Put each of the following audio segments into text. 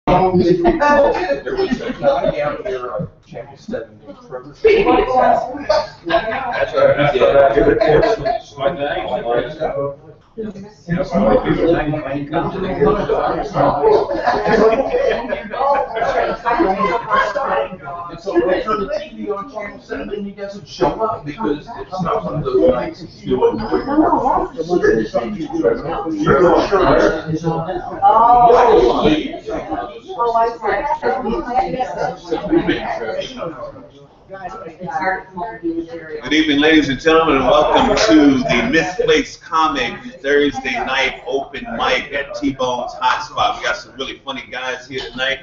There was a guy out there on Channel 7 named Trevor. That's right. Yeah. Like that. And so they turn the TV on Channel 7 and he doesn't show up because it's not one of those nights he's doing. Good evening, ladies and gentlemen, and welcome to the Misplaced Comic Thursday night open mic at T-Bone's Hotspot. We got some really funny guys here tonight.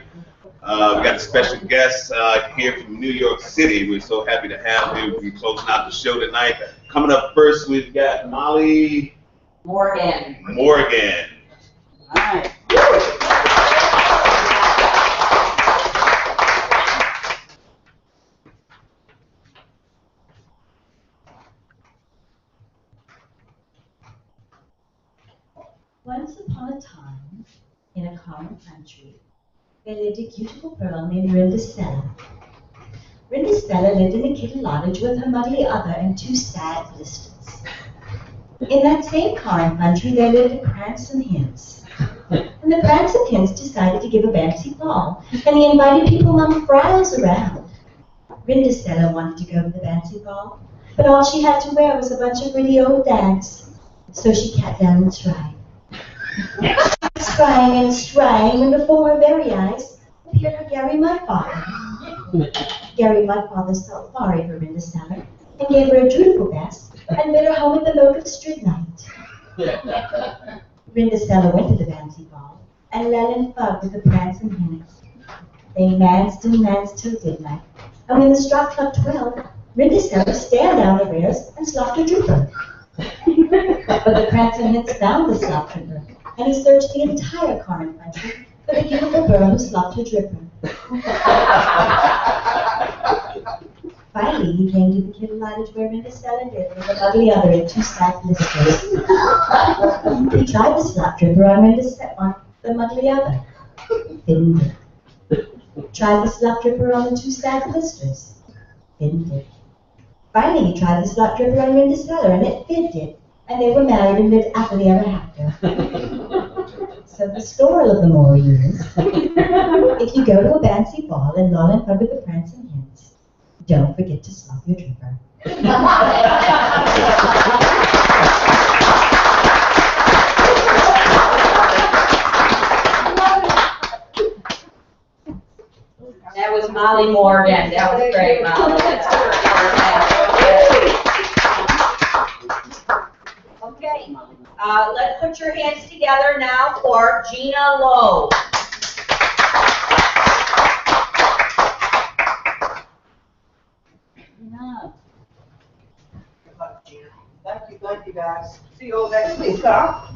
We got a special guest here from New York City. We're so happy to have you. We're closing out the show tonight. Coming up first, we've got Molly Morgan. All right. Once upon a time, in a common country, there lived a beautiful girl named Rinda Stella. Rinda Stella lived in a kitty cottage with her motherly other and two sad blisters. In that same common country, there lived a Pranks and Hints. And the Pranks and Hints decided to give a fancy ball, and he invited people on crowds around. Rinda Stella wanted to go to the fancy ball, but all she had to wear was a bunch of really old dags. So she sat down and tried. Scrying and scrying, when before her very eyes appeared her Gary Mudfather. Gary Mudfather felt sorry for Rinda Stella and gave her a dutiful best and bid her home at the locust night. Rinda Stella went to the fancy ball and led and fugged with the Pranks and Hints. They manced and manced till midnight, and when the clock struck 12, Rinda Stella stared down the rails and slopped her dripper. But the Pranks and Hints found the slop dripper, and he searched the entire common country for the beautiful girl who slopped her dripper. Finally, he came to the kitty cottage where Rinda Stella lived with a ugly other and two sad blisters. He tried the slop dripper on the ugly other. Didn't it? Tried the slop dripper on the two sad blisters. Didn't it? Finally, he tried the slop dripper on Rinda Stella, and it did. And they were married and lived happily ever after. So the story of the moral is, if you go to a fancy ball and loll and fun with the Pranks and Hints, don't forget to slop your dripper. That was Molly Morgan. That was great, Molly. Okay, let's put your hands together now for Gina Lowe. Thank you guys. See you all next week, huh?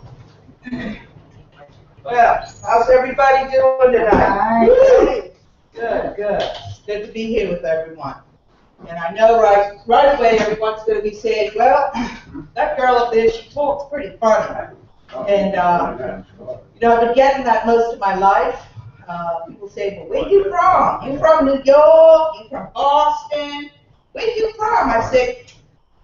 Well, how's everybody doing tonight? Good. Good to be here with everyone. And I know right away everyone's going to be saying, well, that girl up there, she talks pretty funny. And, I've been getting that most of my life. People say, well, where you from? You from New York? You from Boston? Where you from? I said,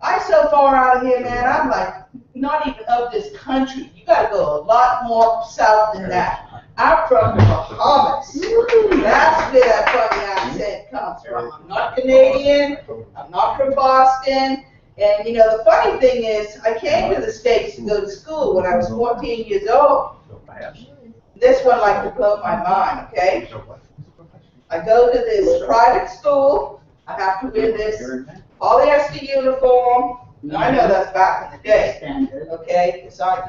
I'm so far out of here, man. I'm like, not even of this country. You got to go a lot more south than that. I'm from the Bahamas. That's where that funny accent comes from. I'm not Canadian. I'm not from Boston. And, the funny thing is, I came to the States to go to school when I was 14 years old. This one like to blow my mind, okay? I go to this private school. I have to wear this polyester uniform. I know that's back in the day, okay? Because I'm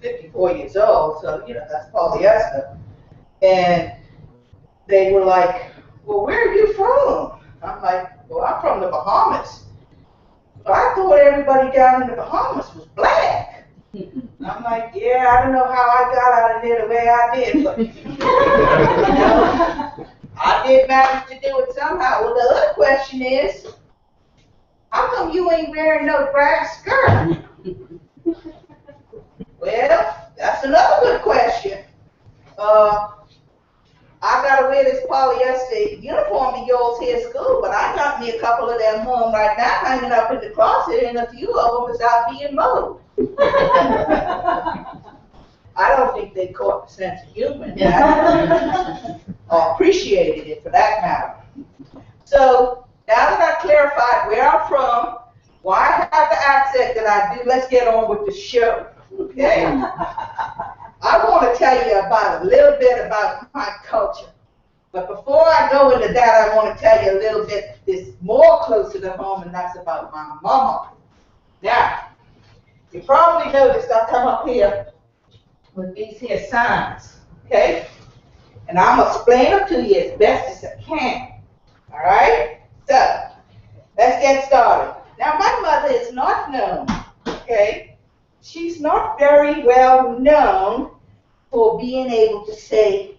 54 years old, so, that's polyester. And they were like, well, where are you from? I'm like, well, I'm from the Bahamas. But I thought everybody down in the Bahamas was black. I'm like, yeah, I don't know how I got out of there the way I did, but, I did manage to do it somehow. Well, the other question is, how come you ain't wearing no grass skirt? Well, that's another good question. wear this polyester uniform of yours here at school, but I got me a couple of them home right now hanging up in the closet, and a few of them is out being mowed. I don't think they caught the sense of humor in that, or appreciated it for that matter. So now that I've clarified where I'm from, why I have the accent that I do, let's get on with the show, okay? I want to tell you about a little bit about my culture. But before I go into that, I want to tell you a little bit that's more closer to home, and that's about my mama. Now, you probably noticed I come up here with these here signs, okay? And I'm going to explain them to you as best as I can, all right? So, let's get started. Now, my mother is not known, okay? She's not very well known for being able to say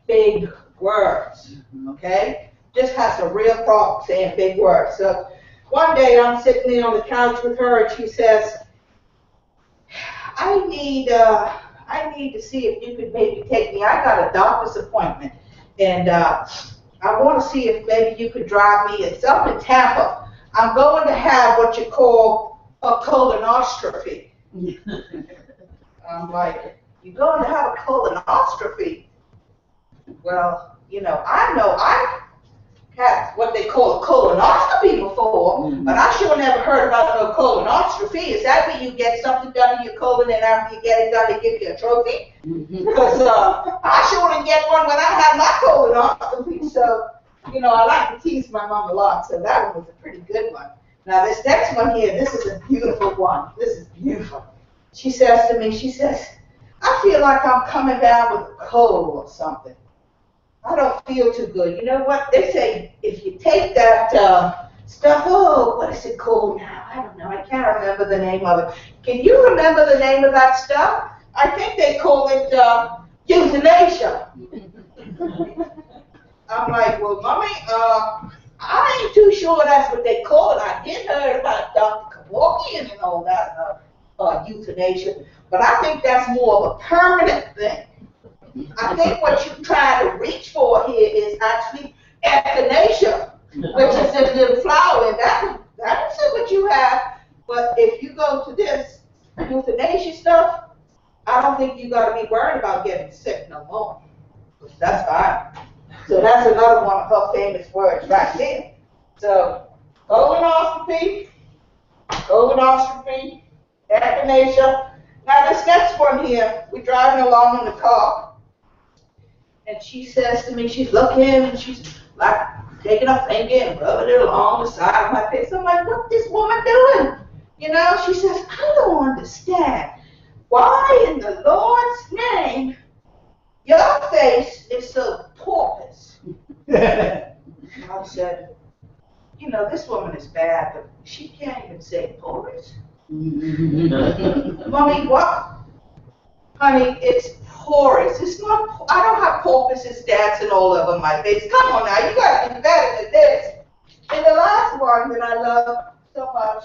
big words, okay? Just has a real problem saying big words. So, one day I'm sitting there on the couch with her, and she says, I need to see if you could maybe take me. I got a doctor's appointment, and I want to see if maybe you could drive me. It's up in Tampa. I'm going to have what you call a colonoscopy. I'm like, you're going to have a colonoscopy? Well, you know I had what they call a colonoscopy before, but I sure never heard about no colonoscopy. Is that where you get something done in your colon, and after you get it done, they give you a trophy? Because I sure didn't get one when I had my colonoscopy. So, you know, I like to tease my mom a lot, so that one was a pretty good one. Now, this next one here, this is a beautiful one. This is beautiful. She says to me, she says, I feel like I'm coming down with a cold or something. I don't feel too good. You know what? They say if you take that stuff, oh, what is it called now? I don't know. I can't remember the name of it. Can you remember the name of that stuff? I think they call it euthanasia. I'm like, well, Mommy, I ain't too sure that's what they call it. I did heard about Dr. Kevorkian and all that euthanasia, but I think that's more of a permanent thing. I think what you're trying to reach for here is actually echinacea, which is a little flower, and that's what you have. But if you go to this euthanasia stuff, I don't think you got to be worried about getting sick no more. That's fine. So that's another one of her famous words right there. So colonoscopy, echinacea. Now this next one here, we're driving along in the car. And she says to me, she's looking, and she's like taking her finger and rubbing it along the side of my face. I'm like, what's this woman doing? You know, she says, I don't understand. Why in the Lord's name your face is so porpoise? And I said, you know, this woman is bad, but she can't even say porpoise. Mommy, what? Honey, it's porous. It's not, I don't have porpoises dancing all over my face. Come on now, you gotta do better than this. And the last one that I love so much,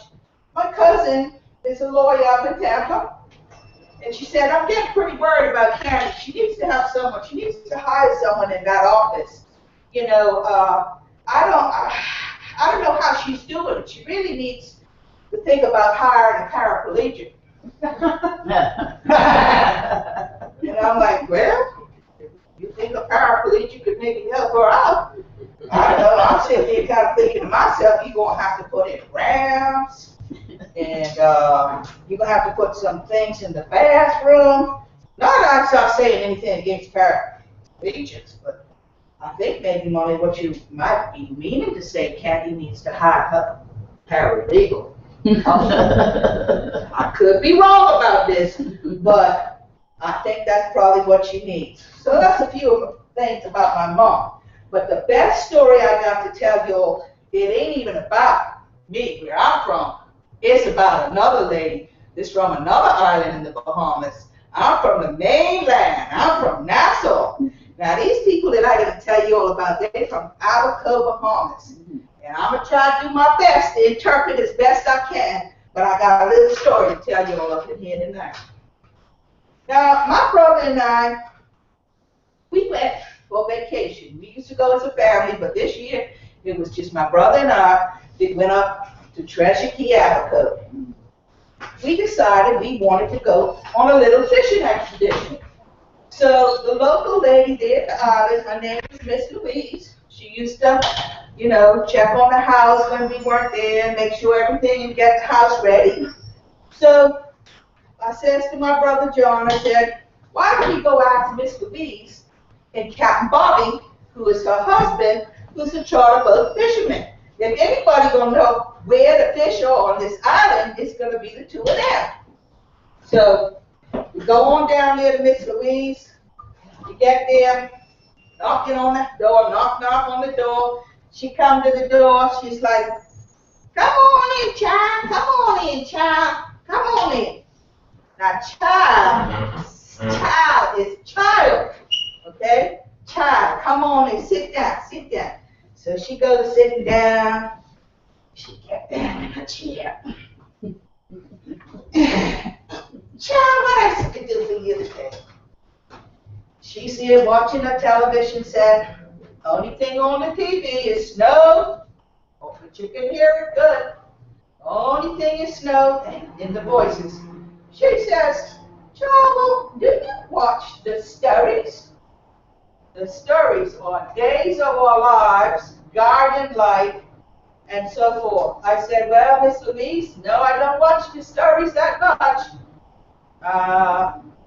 my cousin is a lawyer up in Tampa, and she said, I'm getting pretty worried about Karen. She needs to have someone, she needs to hire someone in that office. You know, I don't know how she's doing it. She really needs to think about hiring a paraplegic. And I'm like, well, you think a paraplegic could maybe help her out? I don't know. I'm sitting there kind of thinking to myself, you're going to have to put in ramps, and you're going to have to put some things in the bathroom. Not that I'm not saying anything against paraplegics, but I think maybe, Molly, what you might be meaning to say, Kathy needs to hire her paralegal. I could be wrong about this, but I think that's probably what she needs. So that's a few things about my mom. But the best story I got to tell you all, it ain't even about me, where I'm from. It's about another lady. It's from another island in the Bahamas. I'm from the mainland. I'm from Nassau. Now, these people that I'm going to tell you all about, they're from Abaco, Bahamas. And I'm going to try to do my best to interpret as best I can, but I got a little story to tell you all up in here tonight. Now, my brother and I, we went for vacation. vacation. We used to go as a family, but this year it was just my brother and I that went up to Treasure Key, Abaco. We decided we wanted to go on a little fishing expedition. So the local lady there at the island, her name was Miss Louise. She used to, you know, check on the house when we weren't there, make sure everything and get the house ready. So I says to my brother John, I said, why don't we go ask Miss Louise and Captain Bobby, who is her husband, who's a charter boat fisherman. If anybody gonna know where the fish are on this island, it's gonna be the two of them. So we go on down there to Miss Louise. We get there, knocking on the door, knock on the door. She come to the door. She's like, come on in, child. Come on in, child. Come on in. Now, child is child, okay? Child, come on and sit down, sit down. So she goes to sitting down. She get down in her chair. Child, what else I can do for you today? She's here watching her television set. Only thing on the TV is snow. Hopefully you can hear it good. Only thing is snow and the voices. She says, Charlie, do you watch the stories? The stories on Days of Our Lives, Guardian Life, and so forth. I said, well, Miss Louise, no, I don't watch the stories that much.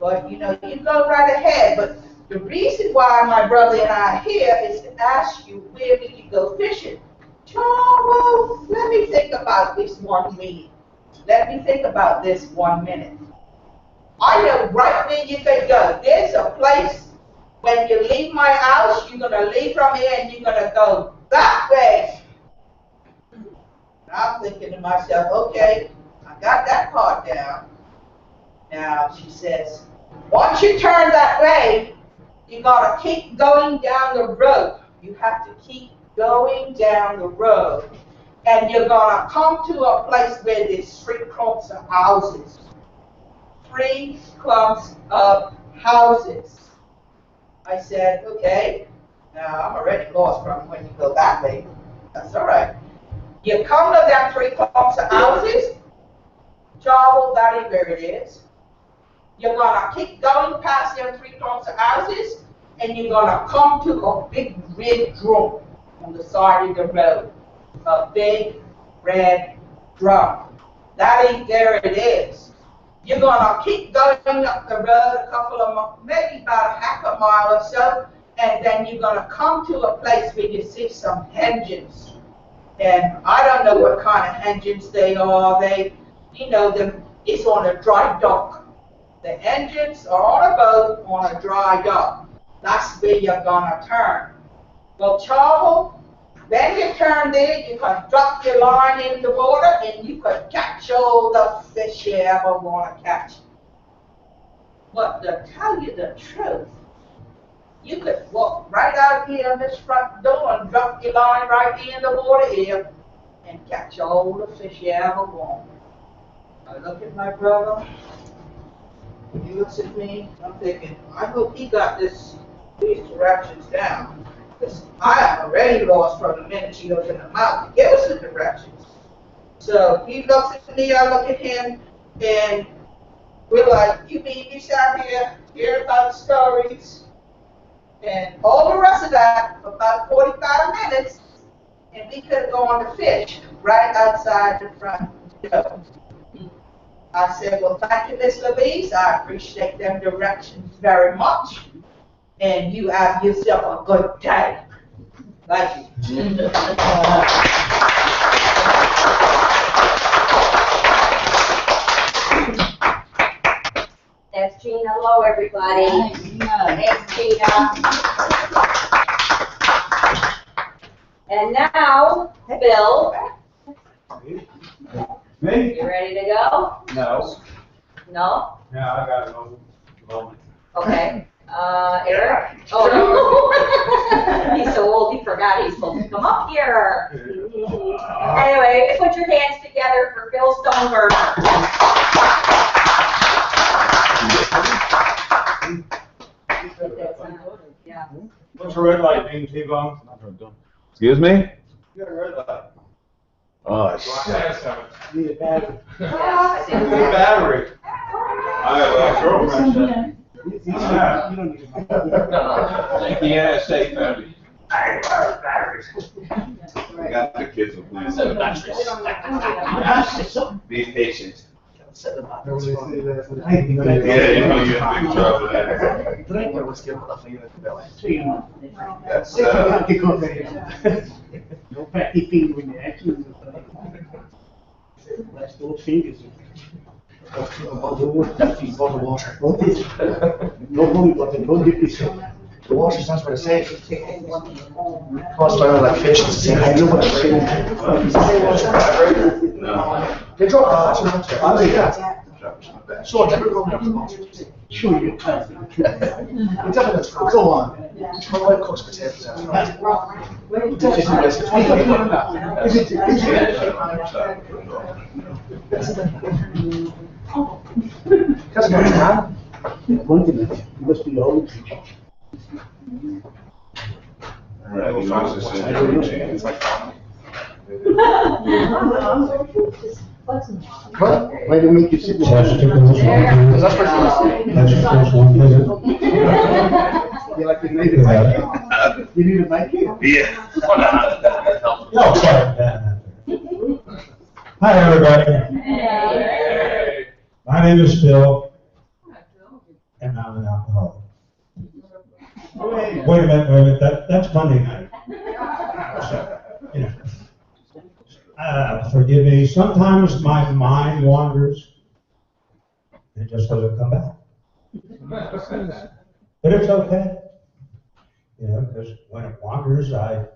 But, you know, you go right ahead. But the reason why my brother and I are here is to ask you where we can go fishing. Charlie, let me think about this 1 minute. Let me think about this 1 minute. I know right where you can go. There's a place, when you leave my house, you're going to leave from here and you're going to go that way. And I'm thinking to myself, okay, I got that part down. Now, she says, once you turn that way, you got to keep going down the road. You have to keep going down the road. And you're going to come to a place where there's 3 clumps of houses. 3 clumps of houses. I said, okay. Now, I'm already lost from when you go that way. That's all right. You come to them 3 clumps of houses. Charles, that is where it is. You're going to keep going past them 3 clumps of houses, and you're going to come to a big red drum on the side of the road. A big red drum. That ain't there it is. You're going to keep going up the road a couple of, maybe about a half a mile or so, and then you're going to come to a place where you see some engines. And I don't know what kind of engines they are. They, you know, it's on a dry dock. The engines are on a boat on a dry dock. That's where you're going to turn. Well, Charles, then you turn there, you can drop your line in the water, and you can catch all the fish you ever want to catch. But to tell you the truth, you could walk right out here in this front door and drop your line right here in the water here and catch all the fish you ever want. I look at my brother, he looks at me, I'm thinking, I hope he got these directions down. Because I am already lost from the minute she opened her mouth to give us the directions. So he looks at me, I look at him, and we're like, you mean you sat here, hear about stories, and all the rest of that for about 45 minutes, and we could have gone to fish right outside the front door. I said, well, thank you, Miss Louise. I appreciate them directions very much. And you have yourself a good day. Thank you. That's Gina. Hello, everybody. Thanks, Gina. And now, Bill, Me? you ready to go? No. No? Yeah, I got a moment. Okay. Eric? Oh, no. He's so old, he forgot he's supposed to come up here. Anyway, put your hands together for Bill Stoneberger. Yeah. What's a red light mean, T-Bone? Excuse me? You got a red light. Oh, shit. Need a battery. Yeah, Need a battery. I have a girlfriend. You don't need to. Yeah, safe, baby. I got the kids will please. Be patient. Yeah, you know you're in big trouble. That's, No fatty feet when you actually. That's little fingers. No holy water, no dip yourself. The water's not what it says. Cross by all that fish. I know what I'm saying. no. They drop the flash. Oh, yeah. So I never go down the bottom. Sure you can. It doesn't go on. My wife cooks potatoes out of That's my time. One thing, you must be old. All right, he wants to send everything. It's like, What? Why do you make you sit there? because that's what You like your neighbor mic? You need a mic here? Yeah. No, sorry. Hi, everybody. Hey. My name is Phil, and I'm an alcoholic. Wait a minute, that's Monday night. So, you know. Forgive me, sometimes my mind wanders. It just doesn't come back. But it's okay. You know, because when it wanders, I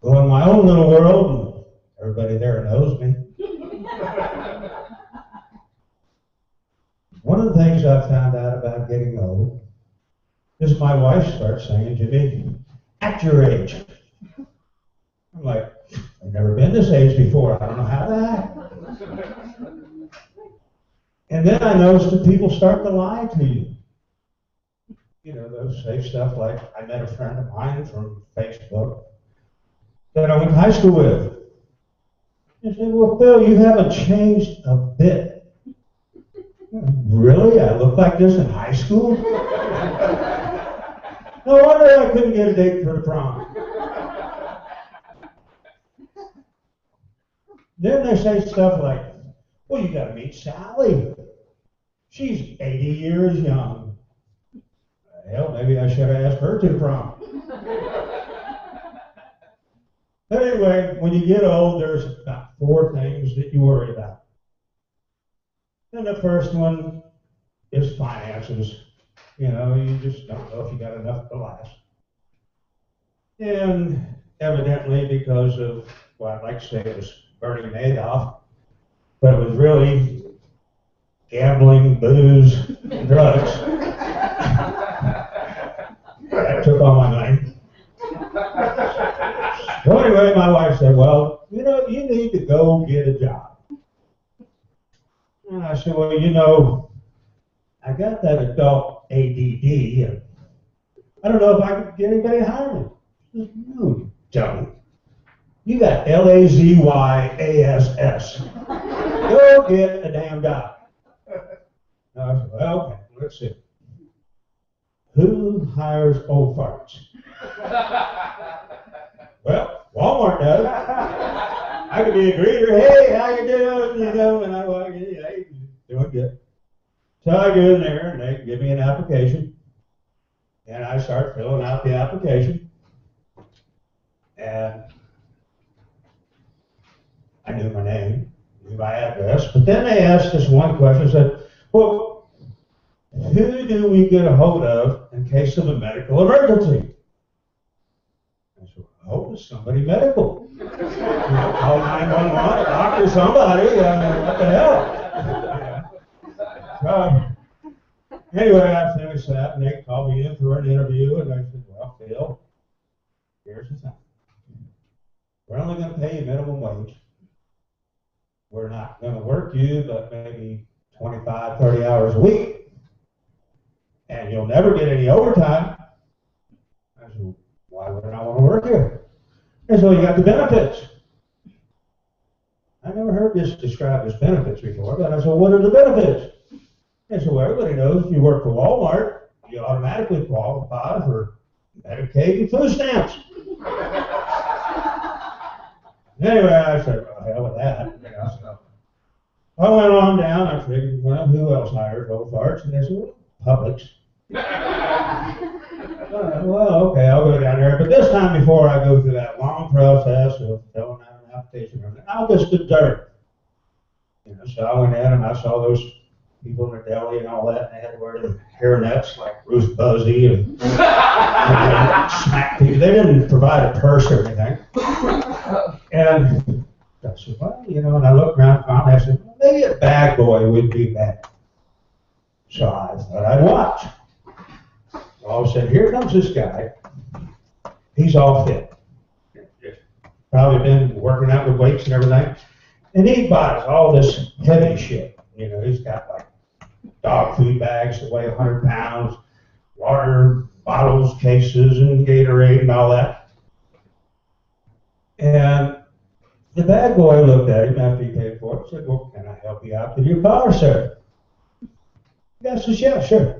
go in my own little world, and everybody there knows me. One of the things I found out about getting old is my wife starts saying to me, "At your age." I'm like, I've never been this age before. I don't know how to act. And then I noticed that people start to lie to you. You know, they'll say stuff like, I met a friend of mine from Facebook that I went to high school with. I said, well, Phil, you haven't changed a bit. Really? I look like this in high school? No wonder I couldn't get a date for the prom. Then they say stuff like, well, you gotta meet Sally. She's 80 years young. Hell, maybe I should have asked her to the prom. But anyway, when you get old, there's about 4 things that you worry about. And the first one is finances. You know, you just don't know if you got enough to last. And evidently, because of, well, I'd like to say it was Bernie Madoff, but it was really gambling, booze, and drugs. That took all my money. So anyway, my wife said, well, you know, you need to go get a job. And I said, well, you know, I got that adult ADD, and I don't know if I could get anybody to hire me. She said, no, you don't. You got LAZYASS. Go get a damn job. And I said, well, okay, let's see. Who hires old farts? Well, Walmart does. I could be a greeter. Hey, how you doing? You know, and I walk in, hey, doing good. So I go in there, and they give me an application, and I start filling out the application, and I knew my name, knew my address, but then they asked us one question, said, well, who do we get a hold of in case of a medical emergency? I said, I hope it's somebody medical. You know, call 911, a doctor, somebody, what the hell? Anyway, I finished that, and they called me in for an interview, and I said, well, Phil, here's the thing. We're only going to pay you minimum wage. We're not going to work you, but maybe 25, 30 hours a week. And you'll never get any overtime. I said, said, why wouldn't I want to work here? They said, well, you got the benefits. I never heard this described as benefits before, but I said, what are the benefits? They said, well, everybody knows if you work for Walmart, you automatically qualify for Medicaid and food stamps. Anyway, I said, well, hell with that. You know, so I went on down, I figured, well, who else hires old farts? And they said, well, Publix. Well, okay, I'll go down there. But this time before I go through that long process of filling out an application, I'll just observe. You know, so I went in and I saw those people in the deli and all that, and they had to wear the hairnets like Ruth Buzzy and smack people. They didn't provide a purse or anything. And I said, well, you know, and I looked around finally, I said, well, maybe a bag boy would be bad. So I thought I'd watch. So all of a sudden, here comes this guy. He's all fit. Probably been working out with weights and everything. And he buys all this heavy shit. You know, he's got like dog food bags that weigh 100 pounds, water bottles, cases, and Gatorade and all that. And the bag boy looked at him after he paid for it and said, well, can I help you out with your car, sir? The guy says, yeah, sure.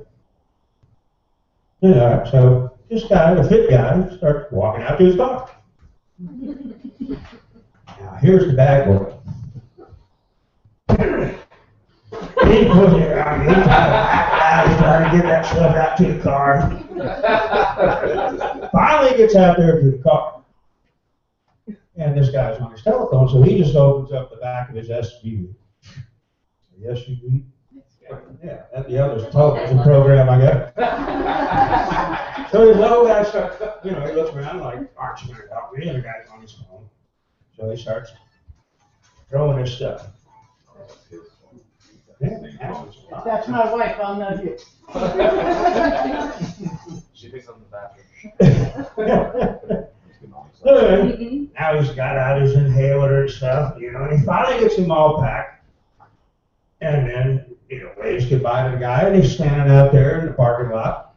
Yeah, so this guy, the fit guy, starts walking out to his car. Now, here's the bag boy. He put it around me. He's trying to get that stuff out to the car. Finally gets out there to the car. And this guy's on his telephone, so he just opens up the back of his SUV. The SUV? Yeah, the other's television program, I guess. So this little guy starts, you know, he looks around like, aren't you going to help me? And the guy's on his phone. So he starts throwing his stuff. That's my wife, I'll know you. She thinks I'm the bathroom. Now he's got out his inhaler and stuff, you know, and he finally gets them all packed. And then, you know, waves goodbye to the guy, and he's standing out there in the parking lot,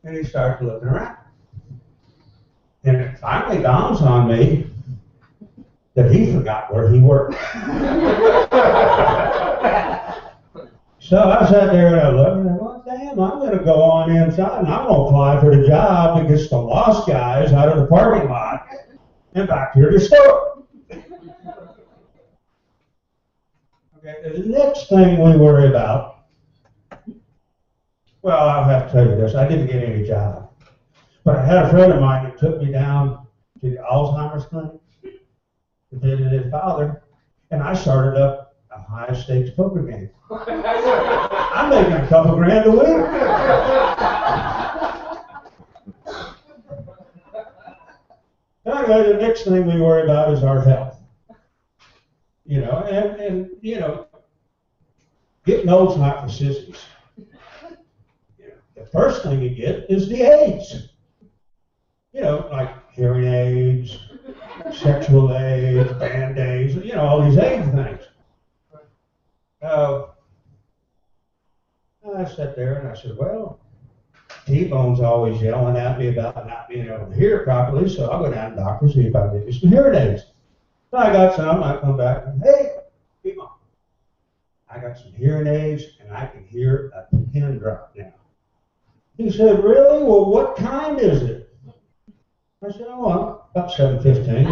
and he starts looking around. And it finally dawns on me that he forgot where he worked. So I sat there and I looked and I thought, damn, I'm going to go on inside and I'm going to apply for the job that gets the lost guys out of the parking lot and back here to the store. Okay, the next thing we worry about, well, I'll have to tell you this, I didn't get any job. But I had a friend of mine that took me down to the Alzheimer's clinic to visit his father, and I started up a high stakes poker game. I'm making a couple grand a week. Anyway, the next thing we worry about is our health. You know, and you know, getting old's not for sissies. You know, the first thing you get is the AIDS. You know, like hearing aids, sexual aids, band-aids, you know, all these AIDS things. I sat there and I said, well, T-Bone's always yelling at me about not being able to hear properly, so I'll go down to the doctor and see if I can get you some hearing aids. So I got some, I come back and, hey, T-Bone, I got some hearing aids and I can hear a pin drop now. He said, really? Well, what kind is it? I said, oh, well, about 715.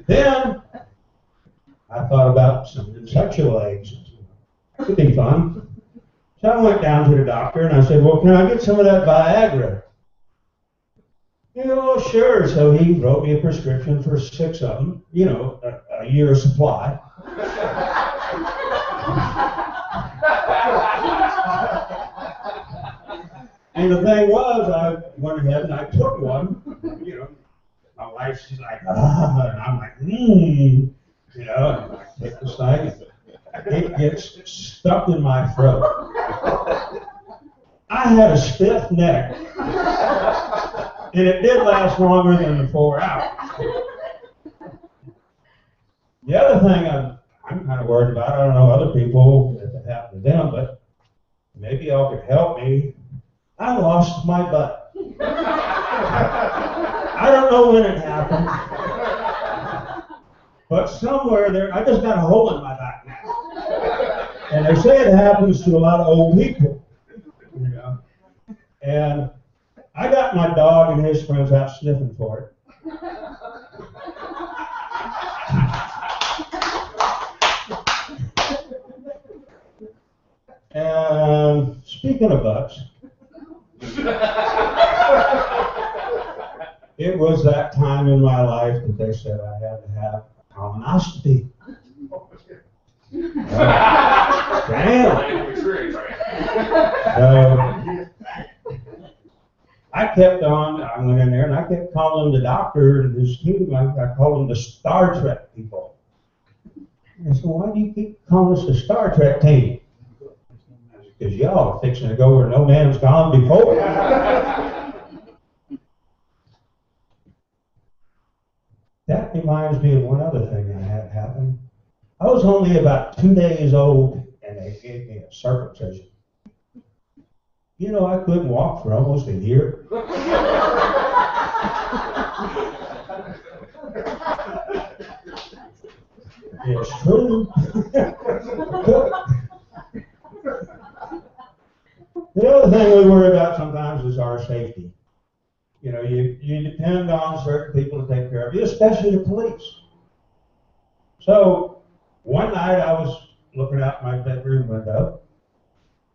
Then I thought about some sexual aids. That could be fun. So I went down to the doctor and I said, well, can I get some of that Viagra? You know, sure. So he wrote me a prescription for 6 of them, you know, a year's supply. And the thing was, I went ahead and I took one, you know. My wife, she's like, ah, and I'm like, you know, and I take this thing, and it gets stuck in my throat. I had a stiff neck, and it did last longer than the 4 hours. The other thing I'm kind of worried about, I don't know other people if it happened to them, but maybe y'all could help me. I lost my butt. I don't know when it happened, but somewhere there, I just got a hole in my back now. And they say it happens to a lot of old people, you know. And I got my dog and his friends out sniffing for it. And speaking of butts, it was that time in my life that they said I had to have a colonoscopy. Damn. I kept on, I went in there and I kept calling the doctor and his team, I called them the Star Trek people. And I said, why do you keep calling us the Star Trek team? Because y'all are fixing to go where no man's gone before. That reminds me of one other thing that had happened. I was only about 2 days old and they gave me a circumcision. You know, I couldn't walk for almost a year. It's true. The other thing we worry about sometimes is our safety. You know, you depend on certain people to take care of you, especially the police. So one night I was looking out my bedroom window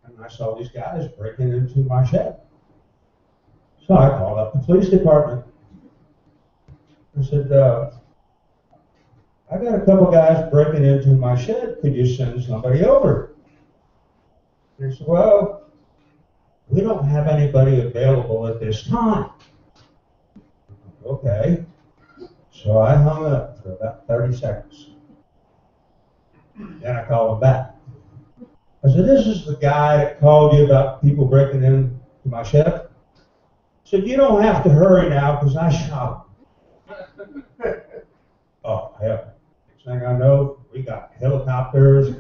and I saw these guys breaking into my shed. So I called up the police department. I said, I got a couple guys breaking into my shed. Could you send somebody over? And they said, well, we don't have anybody available at this time. Okay. So I hung up for about 30 seconds. Then I called him back. I said, this is the guy that called you about people breaking into my shed? I said, you don't have to hurry now because I shot him. Oh, hell. Next thing I know, we got helicopters,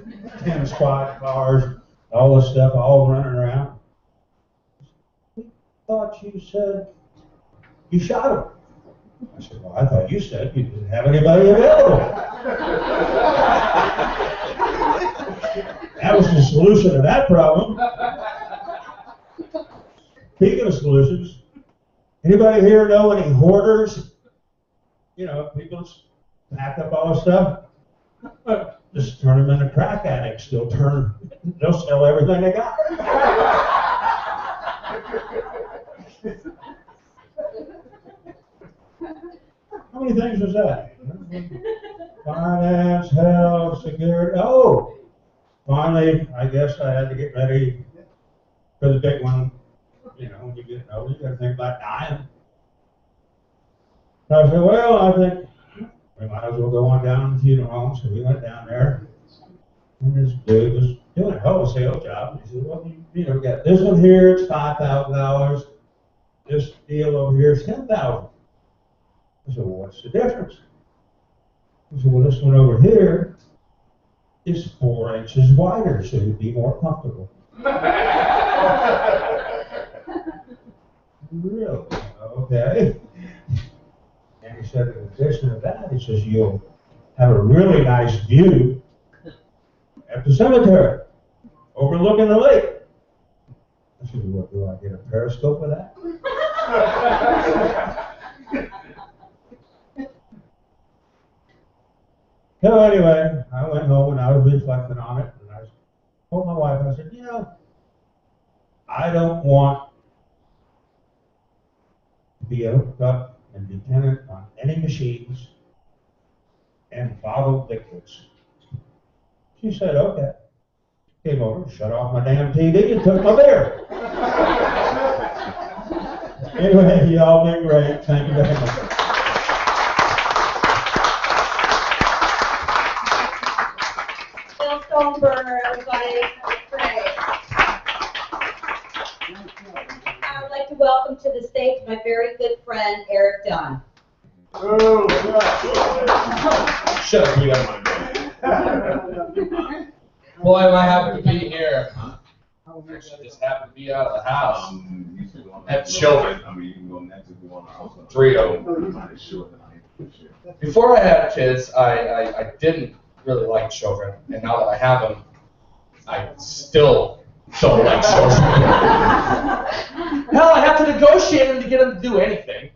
10 squad cars, all this stuff all running around. I thought you said you shot him. I said, well, I thought you said you didn't have anybody available. That was the solution to that problem. Speaking of solutions, anybody here know any hoarders? You know, people pack up all the stuff. Just turn them into crack addicts. They'll sell everything they got. How many things was that? Finance, health, security. Oh, finally, I guess I had to get ready for the big one. You know, when you get older, you got to think about dying. So I said, well, I think we might as well go on down to the funeral home. So we went down there, and this dude was doing a wholesale job. He said, well, you know, we got this one here, it's $5,000. This deal over here is $10,000. I said, well, what's the difference? He said, well, this one over here is 4 inches wider, so you'd be more comfortable. Really? Okay. And he said, in addition to that, he says, you'll have a really nice view at the cemetery, overlooking the lake. I said, what, do I get a periscope with that? So anyway, I went home and I was reflecting on it, and I told my wife, I said, you know, I don't want to be hooked up and dependent on any machines and bottled liquids. She said, okay. Came over, shut off my damn TV, and took my beer. Anyway, y'all been great. Thank you very much. Bill Stoneburner, everybody. Great. I would like to welcome to the stage my very good friend, Eric Dunn. Shut up, you got my name. Boy, am I happy to be here. Actually, just happened to be out of the house. You should go on Have next. children. I mean, you can go next if you want to. 3 of them. Before I had kids, I didn't really like children, and now that I have them, I still don't like children. Hell, I have to negotiate them to get them to do anything.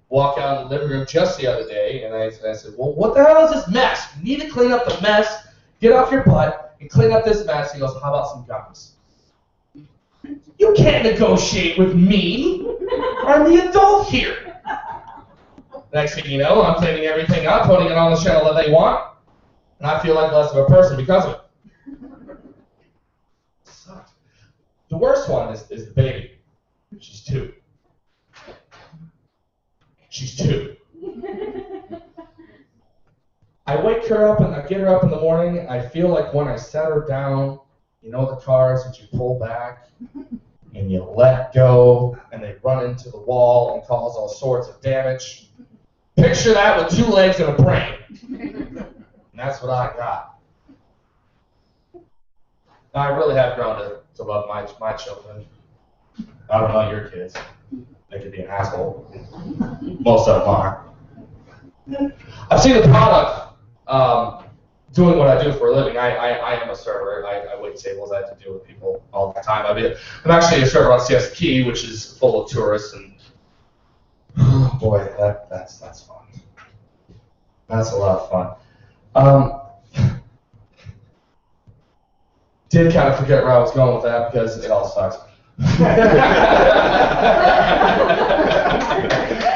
Walk out in the living room just the other day, and I said, well, what the hell is this mess? You need to clean up the mess, get off your butt, and clean up this mess. He goes, how about some gums? You can't negotiate with me. I'm the adult here. Next thing you know, I'm cleaning everything up, putting it on the channel that they want, and I feel like less of a person because of it. Sucks. The worst one is the baby. She's 2. She's 2. I wake her up and I get her up in the morning. I feel like when I set her down, you know the cars that you pull back and you let go and they run into the wall and cause all sorts of damage. Picture that with 2 legs and a brain. And that's what I got. Now, I really have grown to love my children. I don't know your kids. They could be an asshole. Most of them are. I've seen the product doing what I do for a living. I am a server. I wait tables. I have to deal with people all the time. I'm actually a server on Siesta Key, which is full of tourists, and oh boy, that's fun. That's a lot of fun. Did kind of forget where I was going with that because it all sucks.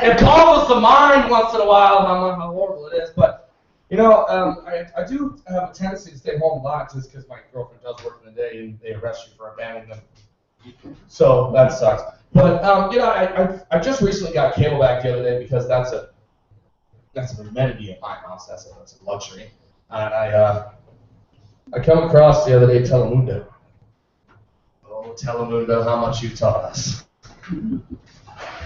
It boggles the mind once in a while how horrible it is, but you know, I do have a tendency to stay home a lot just because my girlfriend does work in the day and they arrest you for abandoning them. So that sucks. But you know, I just recently got cable back the other day because that's an amenity in my house. That's a luxury. And I come across the other day Telemundo. Oh, Telemundo, how much you taught us. And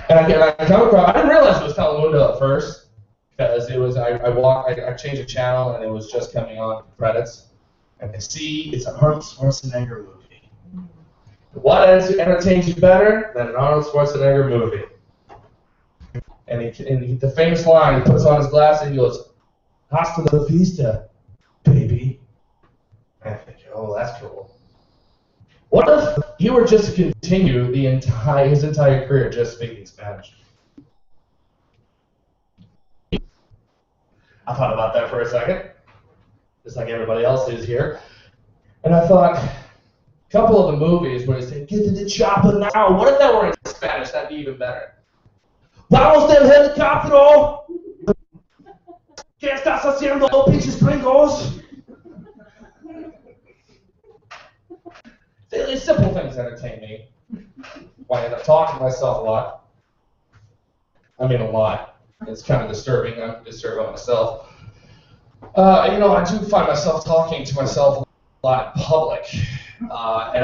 I come across, I didn't realize it was Telemundo at first, because it was, I changed the channel and it was just coming on credits. And I see it's an Arnold Schwarzenegger movie. What entertains you better than an Arnold Schwarzenegger movie? And the famous line, he puts on his glasses and he goes, "Hasta la vista, baby." And I think, oh, that's cool. What if he were just to continue his entire career just speaking Spanish? I thought about that for a second, just like everybody else is here. And I thought, a couple of the movies where they say, "Get to the chopper now." What if that were in Spanish? That'd be even better. Vamos del helicóptero. ¿Qué estás haciendo, pinches gringos? These simple things entertain me. Why I end up talking to myself a lot. I mean, a lot. It's kind of disturbing. I'm disturbed by myself. You know, I do find myself talking to myself a lot in public, and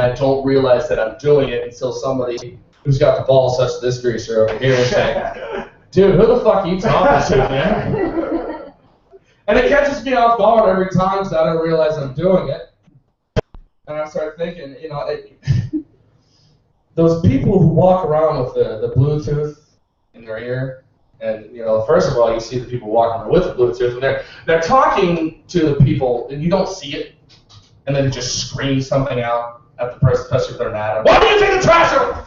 I don't realize that I'm doing it until somebody who's got the balls such as this greaser over here is saying, "Dude, who the fuck are you talking to, man?" And it catches me off guard every time, so I don't realize I'm doing it. And I start thinking, you know, those people who walk around with the Bluetooth in their ear, and you know, first of all, you see the people walking around with the Bluetooth, and they're talking to the people, and you don't see it, and then just scream something out at the person, especially if they're mad. "Why do you take the trash out?"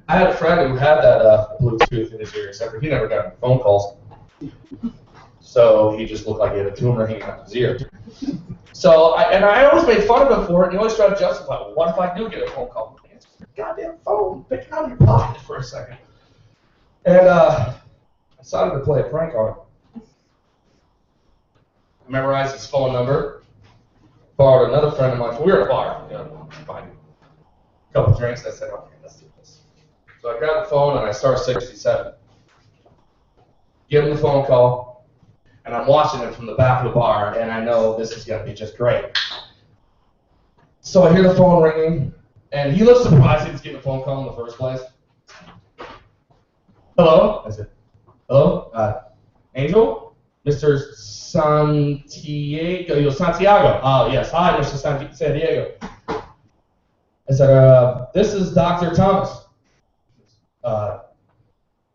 I had a friend who had that Bluetooth in his ear, except for he never got any phone calls. So he just looked like he had a tumor hanging out his ear. So, I always made fun of him for it, and he always tried to justify, well, what if I do get a phone call? Answer your goddamn phone, pick it out of your pocket for a second. And I decided to play a prank on him. I memorized his phone number, borrowed another friend of mine. We were at a bar, you know, fine. A couple drinks, I said, okay, let's do this. So I grabbed the phone and I star 67. Give him the phone call, and I'm watching him from the back of the bar, and I know this is going to be just great. So I hear the phone ringing, and he looks surprised he's getting a phone call in the first place. "Hello?" I said, "Hello? Angel?" Mr. Santiago. Oh, yes. Hi, Mr. Santiago. I said, this is Dr. Thomas.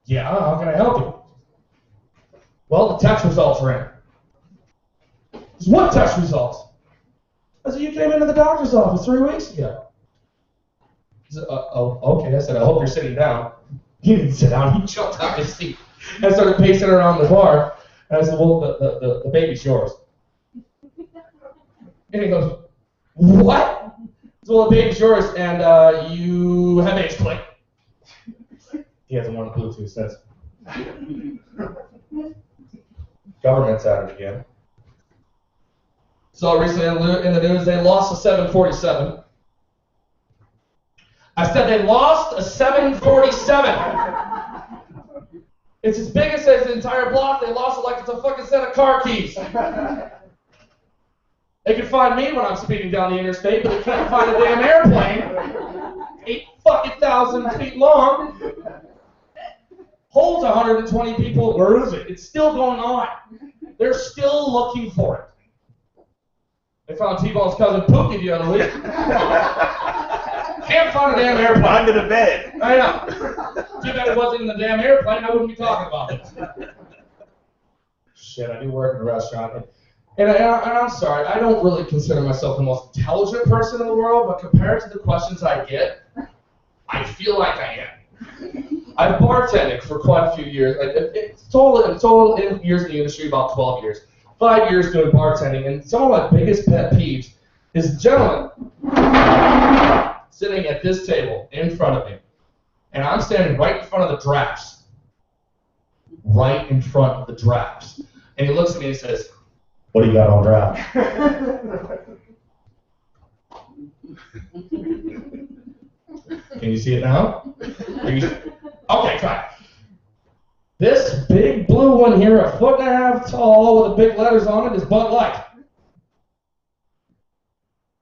Yeah, how can I help you? Well, the test results are in. What test results? I said, you came into the doctor's office 3 weeks ago. He said, oh, okay. I said, I hope you're sitting down. He didn't sit down. He jumped out of his seat and started pacing around the bar. And I said, well, the baby's yours. And he goes, what? So, well, the baby's yours, and you have age play. He hasn't won a Bluetooth since. Government's at it again. So recently in the news, they lost a 747. I said they lost a 747. It's as big as the entire block. They lost it like it's a fucking set of car keys. They can find me when I'm speeding down the interstate, but they can't find a damn airplane 8,000 feet long. Holds 120 people. Where is it? It's still going on. They're still looking for it. They found T-Bone's cousin Pookie the other week. Can't find a damn airplane. Under the bed. I know. Too bad it wasn't in the damn airplane. I wouldn't be talking about it. Shit, I do work in a restaurant. And I'm sorry, I don't really consider myself the most intelligent person in the world, but compared to the questions I get, I feel like I am. I've bartended for quite a few years. It's total in years in the industry, about 12 years. 5 years doing bartending, and some of my biggest pet peeves is the gentleman sitting at this table in front of me, and I'm standing right in front of the drafts. Right in front of the drafts. And he looks at me and says, what do you got on draft? Can you see it now? Okay, fine. This big blue one here, 1.5 foot tall with the big letters on it, is Bud Light.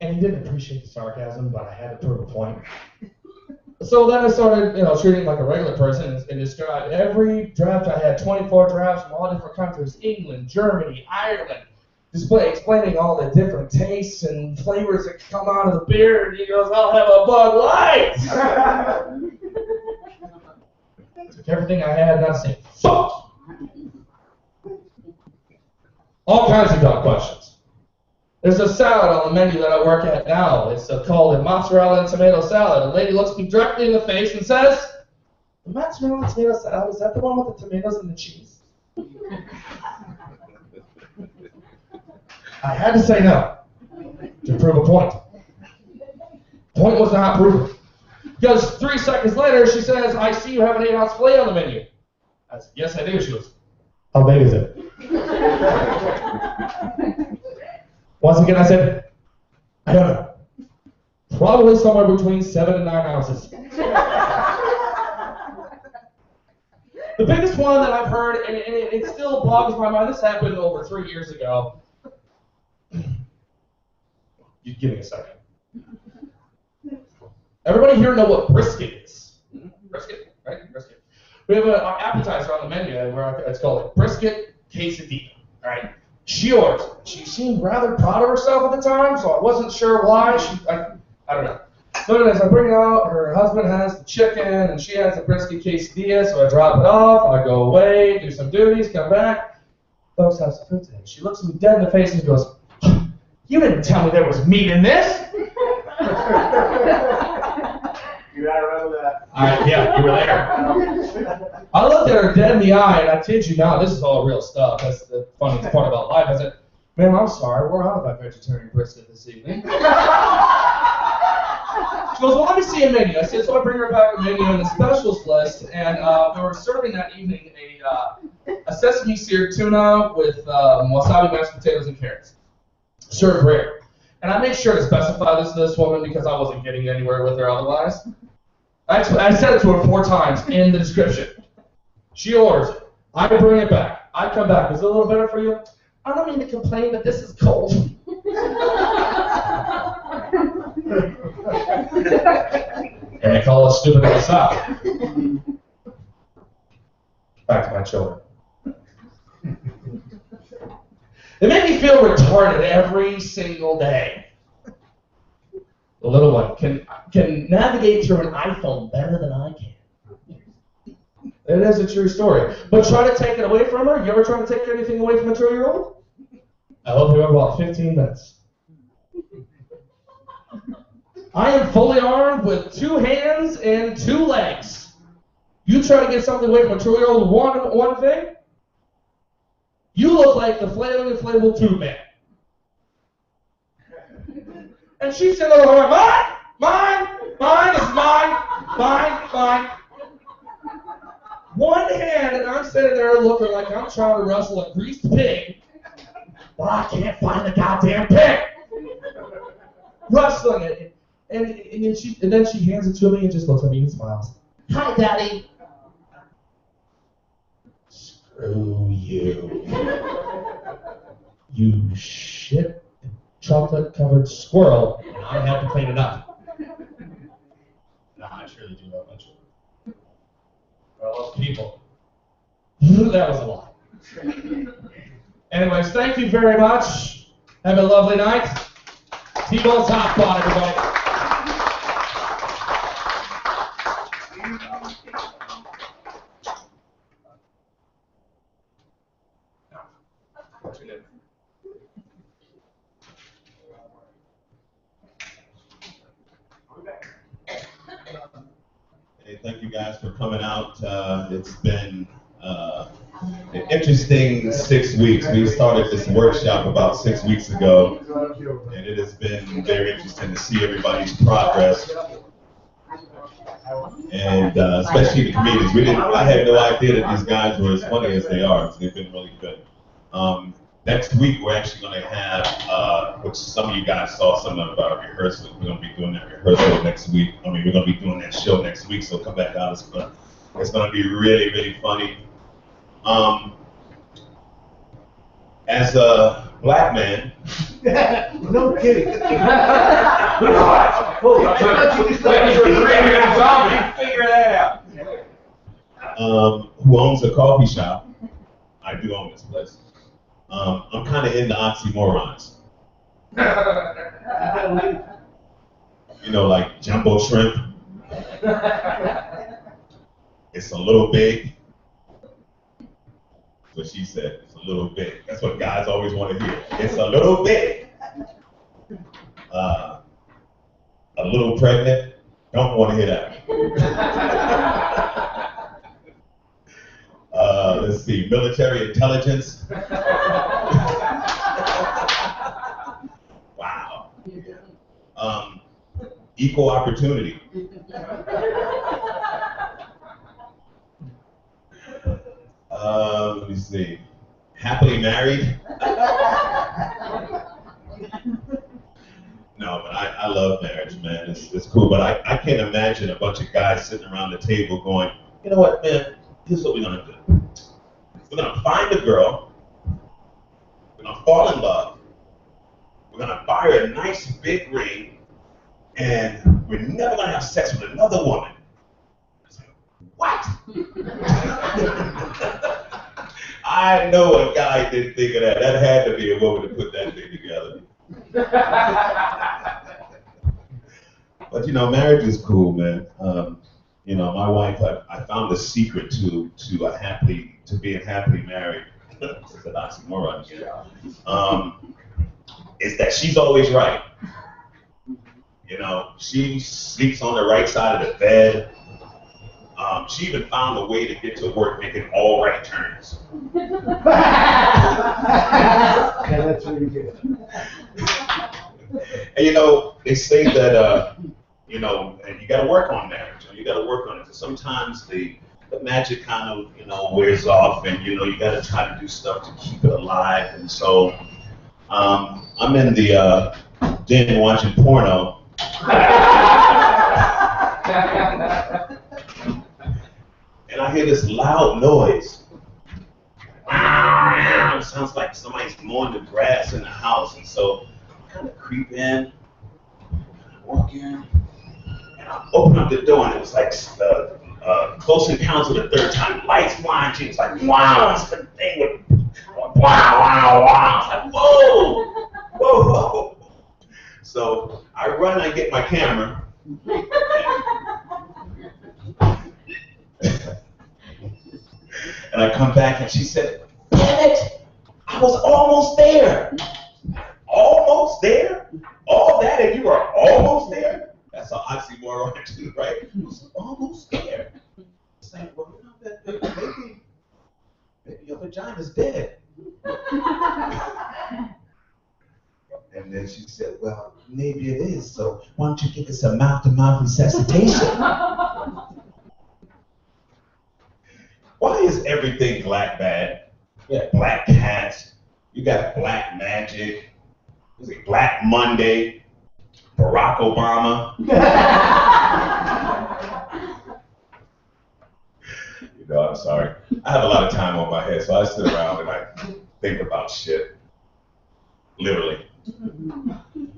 And he didn't appreciate the sarcasm, but I had to prove a point. So then I started, treating like a regular person and described every draft. I had 24 drafts from all different countries: England, Germany, Ireland. Explaining all the different tastes and flavors that come out of the beer, and he goes, I'll have a Bud Light. Took everything I had, not to say, fuck. All kinds of dumb questions. There's a salad on the menu that I work at now. It's called a mozzarella and tomato salad. A lady looks me directly in the face and says, the mozzarella and tomato salad, is that the one with the tomatoes and the cheese? I had to say no to prove a point. Point was not proven. Because 3 seconds later, she says, I see you have an 8-ounce filet on the menu. I said, yes, I do. She goes, how big is it? Once again, I said, I don't know. Probably somewhere between 7 and 9 ounces. The biggest one that I've heard, and it still boggles my mind, this happened over 3 years ago. You give me a second. Everybody here know what brisket is? Brisket, right? Brisket. We have an appetizer on the menu where it's called a brisket quesadilla. All right. She orders it. She seemed rather proud of herself at the time, so I wasn't sure why. I don't know. So as I bring it out, her husband has the chicken and she has the brisket quesadilla, so I drop it off. I go away, do some duties, come back. Folks, have some food today. She looks me dead in the face and goes, you didn't tell me there was meat in this. You gotta remember that. Yeah, you were there. I looked at her dead in the eye, and I kid you not, this is all real stuff. That's the funniest part about life. I said, ma'am, I'm sorry, we're out of that vegetarian brisket this evening. She goes, well, let me see a menu. I said, so I bring her back a menu and the specials list, and we were serving that evening a sesame seared tuna with wasabi mashed potatoes and carrots. Served rare. And I made sure to specify this to this woman because I wasn't getting anywhere with her otherwise. I said it to her 4 times in the description. She orders it. I bring it back. I come back. Is it a little better for you? I don't mean to complain, but this is cold. And they call it stupid in the South. Back to my children. They make me feel retarded every single day. The little one can navigate through an iPhone better than I can. It is a true story. But try to take it away from her? You ever try to take anything away from a 2-year-old? I hope you have about 15 minutes. I am fully armed with 2 hands and 2 legs. You try to get something away from a 2-year-old with one thing? You look like the flailing inflatable tube man. And she's sitting there going, mine is mine. One hand, and I'm sitting there looking like I'm trying to wrestle a greased pig, but I can't find the goddamn pig. Wrestling it. And then she hands it to me and just looks at me and smiles. Hi, Daddy. Screw you. You shit chocolate-covered squirrel, and I have to clean it up. Nah, I surely do love my children. I love people. That was a lot. Anyways, thank you very much. Have a lovely night. T-Bone's Hot Spot, everybody. Hey, thank you guys for coming out. It's been an interesting 6 weeks. We started this workshop about 6 weeks ago, and it has been very interesting to see everybody's progress, and especially the comedians. I had no idea that these guys were as funny as they are. So they've been really good. Next week, we're actually going to have, which some of you guys saw some of our rehearsals. We're going to be doing that rehearsal next week. We're going to be doing that show next week, so come back out. It's going to be really, really funny. As a black man, No kidding. Who owns a coffee shop? I do own this place. I'm kind of into oxymorons. You know, like jumbo shrimp. It's a little big. That's what she said. It's a little big. That's what guys always want to hear. It's a little big. A little pregnant. Don't want to hear that. Let's see, military intelligence. Wow. Equal opportunity. Let me see. Happily married. No, but I love marriage, man. It's cool, but I can't imagine a bunch of guys sitting around the table going, you know what, man, here's what we're gonna do. We're gonna find a girl, we're gonna fall in love, we're gonna buy her a nice big ring, and we're never gonna have sex with another woman. It's like, what? I know a guy didn't think of that. That had to be a woman to put that thing together. But you know, marriage is cool, man. You know, my wife, I found the secret to being happily married. It's an oxymoron. Is that she's always right. You know, she sleeps on the right side of the bed. She even found a way to get to work making all right turns. Yeah, that's really good. And you know, they say that you know, and you got to work on marriage. You got to work on it. Sometimes the magic kind of, you know, wears off, and you know, you got to try to do stuff to keep it alive. And so, I'm in the den watching porno. And I hear this loud noise. It sounds like somebody's mowing the grass in the house. And so I kind of creep in, walk in, and I open up the door, and it was like Close Encounters of the Third Time. Lights flying, she was like, wow, it's the thing with wow, wow, wow. I was like, whoa, whoa, whoa. So I run, I get my camera. And I come back and she said, damn it, I was almost there. Almost there? All that and you were almost there? That's an oxymoron too, right? I was almost there. It's like, well, you know, maybe your vagina's dead. And then she said, well, maybe it is, so why don't you give us a mouth-to-mouth resuscitation? Why is everything black bad? You got Black Cats, you got Black Magic, is it Black Monday, Barack Obama? You know, I'm sorry. I have a lot of time on my head, so I sit around and I think about shit. Literally.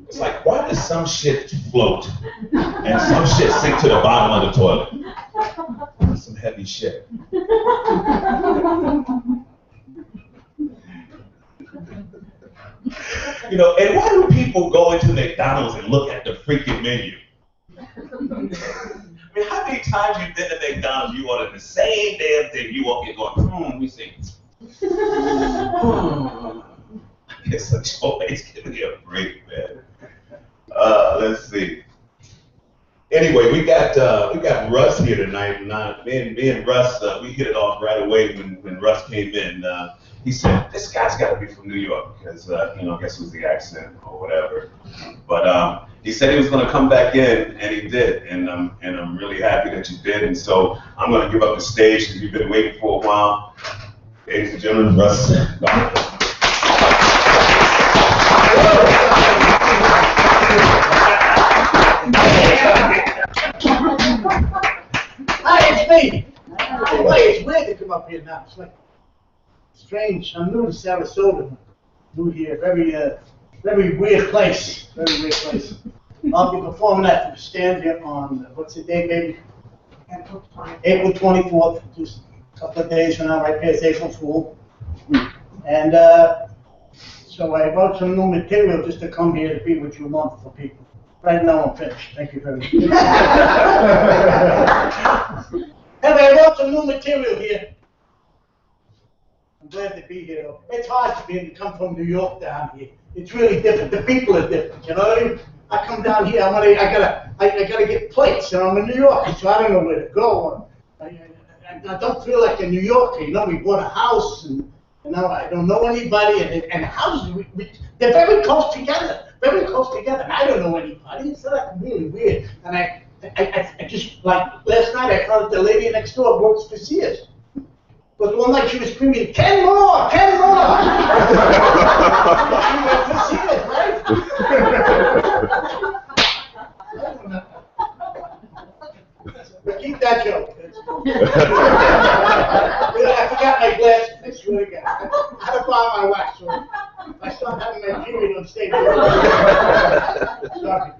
It's like, why does some shit float and some shit sink to the bottom of the toilet? That's some heavy shit. You know, and why do people go into McDonald's and look at the freaking menu? I mean, how many times you been to McDonald's, you order the same damn thing, you walk in going, let me see. It's a choice. Give me a break, man. Let's see. Anyway, we got Russ here tonight. Me and Russ, we hit it off right away when Russ came in. He said, this guy's got to be from New York because, you know, I guess it was the accent or whatever. But he said he was going to come back in, and he did. And I'm really happy that you did. And so I'm going to give up the stage because you've been waiting for a while. Ladies and gentlemen, Russ. Hi, it's me. Boy, it's weird to come up here now. It's like strange. I'm new to Sarasota. New here. Very weird place. Very weird place. I'll be performing at the stand here on, what's the day, baby? April 24th. Just a couple of days from now, right past April Fool. And so I brought some new material just to come here to be with you a month for people. Right now I'm finished. Thank you very much. Anyway, I brought some new material here. I'm glad to be here. It's hard to come from New York down here. It's really different. The people are different. You know what I mean? I come down here. I gotta get plates. And I'm a New Yorker, so I don't know where to go. I don't feel like a New Yorker. You know, we bought a house and. Now I don't know anybody, and houses, they're very close together, and I don't know anybody. It's like really weird. And I just, like, last night I found the lady next door works for Sears. But one night she was screaming, 10 more, 10 more! She went to Sears, right? But keep that joke. I forgot my glasses. I swear to God. I had to buy my watch, so I stopped having my period on stage. Sorry.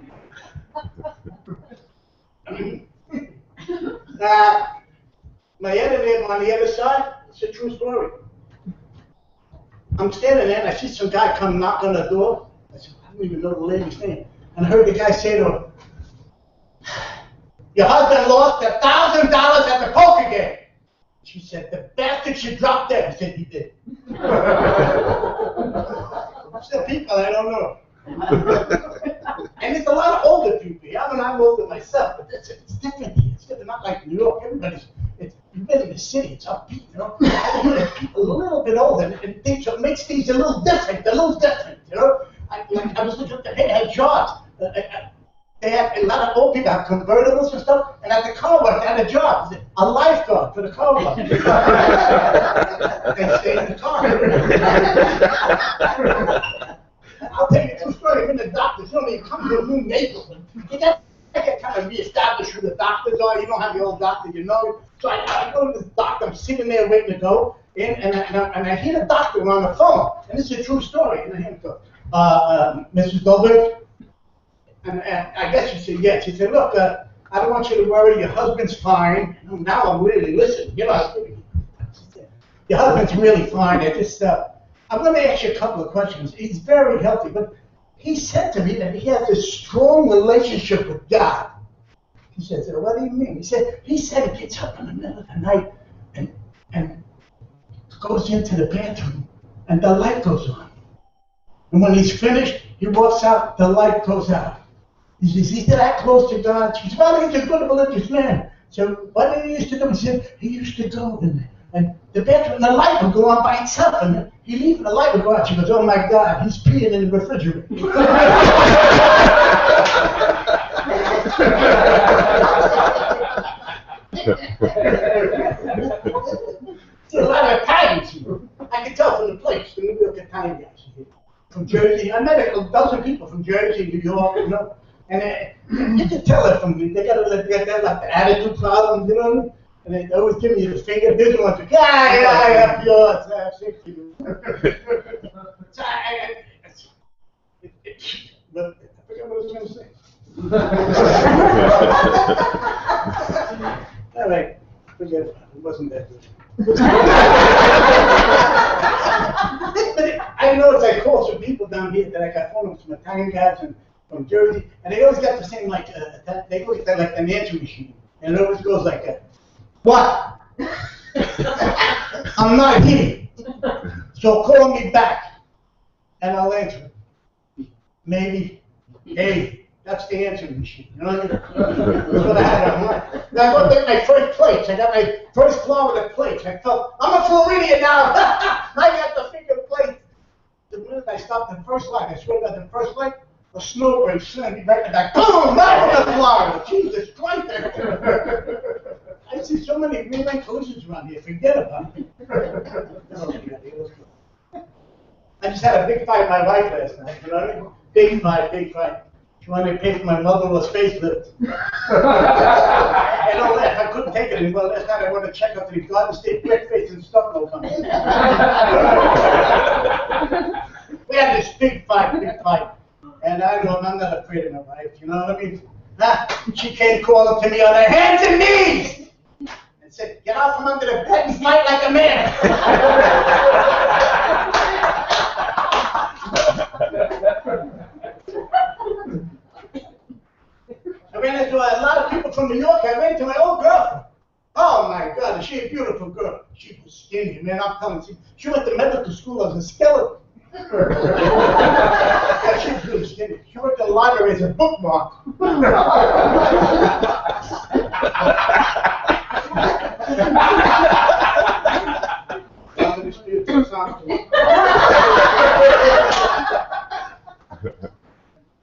My editor on the other side, it's a true story. I'm standing there and I see some guy come knock on the door. I said, I don't even know the lady's name. And I heard the guy say to her, your husband lost $1,000 at the poker game. She said, the bastard should drop dead. I said, he did. Still people I don't know. And it's a lot of older people. I mean, I'm older myself, but it's different here. It's different, not like New York. You've been in the city, it's upbeat, you know? People a little bit older, and it makes things a little different, you know? I was looking at the head jobs. They have a lot of old people have convertibles and stuff, and at the car wash, they had a job, a lifeguard for the car wash. They stay in the car. I'll tell you a true story. When the doctors, you know, you come to a new neighborhood, you got to get kind of reestablished who the doctors are. You don't have your old doctor, you know. So I go to the doctor. I'm sitting there waiting to go in, and I hear the doctor on the phone, and this is a true story. And I hear him go, Mrs. Goldberg. And I guess she said yes. She said, look, I don't want you to worry. Your husband's fine. Now I'm really listening. You know, your husband's really fine. I'm going to ask you a couple of questions. He's very healthy, but he said to me that he has a strong relationship with God. He says, what do you mean? He said he gets up in the middle of the night and goes into the bathroom, and the light goes on. And when he's finished, he walks out, the light goes out. He says, he's that close to God. He says, well, he's a good religious man. So what did he used to do? He said, he used to go and the bathroom, the light would go on by itself, and he'd leave, and the light would go out. She goes, oh my God, he's peeing in the refrigerator. See, a lot of Italians here. I can tell from the place, the New York Italian guys here. From Jersey, I met a dozen people from Jersey, New York, you know, and you can tell it from me. They got like the attitude problem, you know, and they always give me the finger. They're the ones who, I have yours, I have six for you. So but I forgot what I was going to say. All right, forget it. It wasn't that good. But I noticed I called some people down here that I got phone numbers from Italian guys and from Jersey, and they always got the same they always got like an answer machine, and it always goes like that. What? I'm not here. So call me back, and I'll answer. Maybe. Hey, that's the answering machine. You know what I mean? That's what I had on mine. Now I go get my first plates. I got my first Florida plates. I felt, I'm a Floridian now. I got the finger plates. The minute I stopped the first light, I swear about the first light, a snowbird slammed me back in the back. Boom! Right in the Florida. Jesus Christ. I see so many real-life collisions around here. Forget about it. I just had a big fight with my wife last night. You know what I mean? Big fight. She wanted to pay for my mother-in-law's facelift. I don't laugh. I couldn't take it anymore. Last night I went to check out the Garden State Breakfast and stuff no coming. We had this big fight. And I know I'm not afraid of my wife. You know what I mean? She came calling to me on her hands and knees and said, get out from under the bed and fight like a man. I ran into a lot of people from New York. I ran into my old girlfriend. Oh my God, is she a beautiful girl? She was skinny, man. I'm telling you. She went to medical school as a skeleton. Yeah, she was really skinny. She went to the library as a bookmark.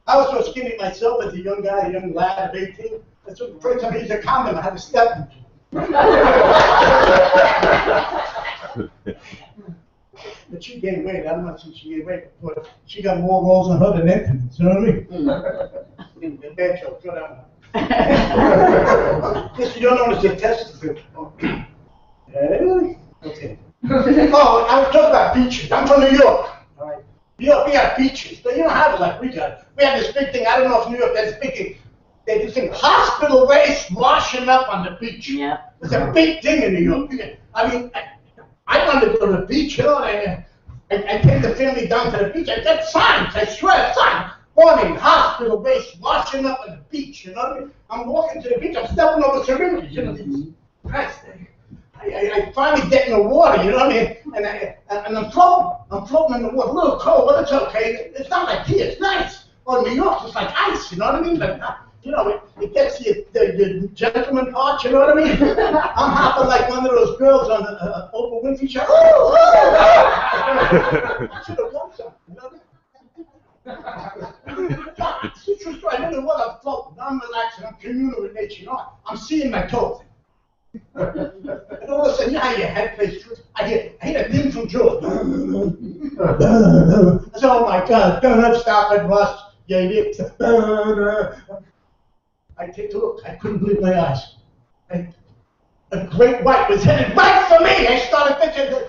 I was so skinny myself as a young guy, a young lad of 18. That's the first time I used a condom, I had to step into it. But she gained weight. I don't know if she gained weight, but she got more rolls on her than anything. You know what I mean? The bad joke. Throw that one. Yes, you don't know it's a testicle. Okay. Oh, I was talking about beaches. I'm from New York. All right. New York, we got beaches, but you don't have it like we got. We have this big thing. I don't know if New York has this big thing. They do this thing, hospital waste washing up on the beach. Yeah. It's a big thing in New York. I mean, I wanted to go to the beach, you know, and I take the family down to the beach. I got signs, I swear, signs. Warning, hospital waste washing up on the beach, you know what I mean? I'm walking to the beach, I'm stepping over syringes, you know. Christ, I finally get in the water, you know what I mean? And I'm floating in the water, a little cold, but it's okay. It's not like here, it's nice. Well, in New York, it's like ice, you know what I mean? But, you know, it gets the gentleman part, you know what I mean? I'm hopping like one of those girls on the Oprah Winfrey show. I should have won something, you know? It's true story. I don't know what I'm floating. I'm relaxing. I'm communing with nature. You know, I'm seeing my toes. And all of a sudden, you know how your head plays true? I hear a ding from George. I said, oh my God, don't stop it, Russ. You idiot. I take a look. I couldn't believe my eyes. A great white was headed right for me. I started thinking that,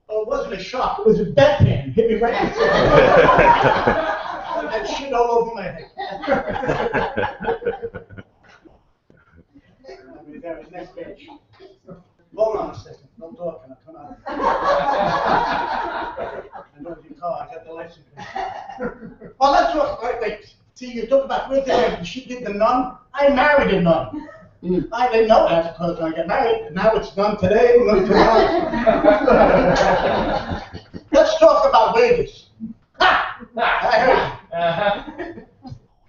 oh, it wasn't a shark. It was a bedpan. Hit me right in the face. That shit all over my head. Next page. Hold on a second. Don't talk and I'll come out. I know the nun? I married a nun. I didn't know that because I got married. Now it's done today, done tomorrow. Let's talk about wages. Ha! I heard you.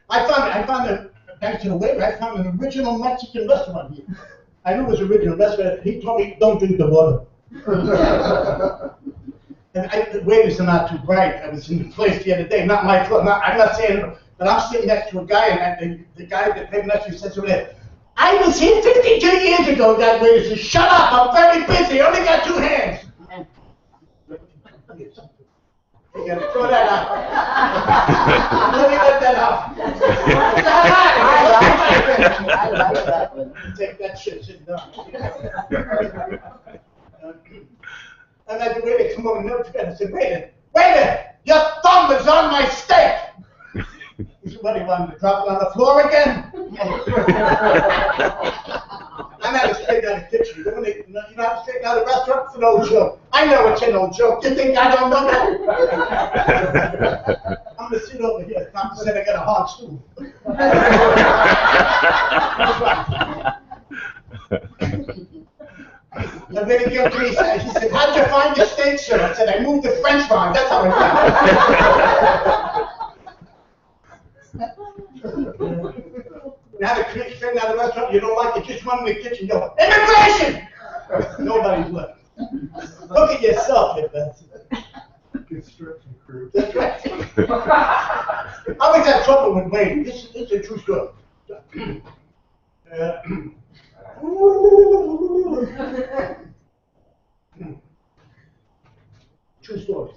I found a, back to the waiter, I found an original Mexican restaurant here. I knew it was an original restaurant. He told me, don't drink the water. And the waiters are not too bright. I was in the place the other day, not my fault. I'm not saying, but I'm sitting next to a guy, and the guy that paid me next to me says to me, I was here 52 years ago, that waiter said, shut up, I'm very busy, I only got 2 hands. You gotta throw that out. Let me let that out. I like that one. Take that shit, sit down. And then the waiter come over and never forget. I said, waiter, your thumb is on my steak. He said, what do you want me to drop it on the floor again? I'm at a straight out of the kitchen. You know how to straighten out a restaurant? It's an old joke. I know it's an old joke. You think I don't know that? I'm going to sit over here. Tom said I got a hard stool. The waiter came to me, he said, how'd you find the steak, sir? I said, I moved the French fries. That's how I found it. Now the critic straighten out the restaurant, you don't like it, just run in the kitchen, go, immigration! Nobody's left. Look at yourself, you bastard. Construction crew. That's right. I always had trouble with waiting. This is a true story. True story.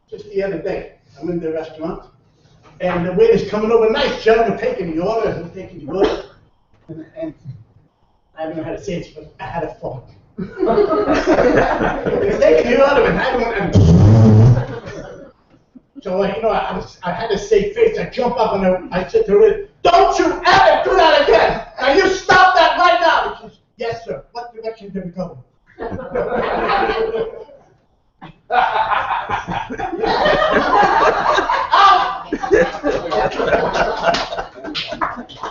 Just the other day, I'm in the restaurant, and the waiter's coming over, nice gentleman, taking the order, and I don't know how to say it, but I had a phone. He's taking the order, and I don't. So you know, I had to save face. I jump up and I said to her, "Don't you ever do that again! Now you stop that right now!" She says, "Yes, sir. What direction did it go?"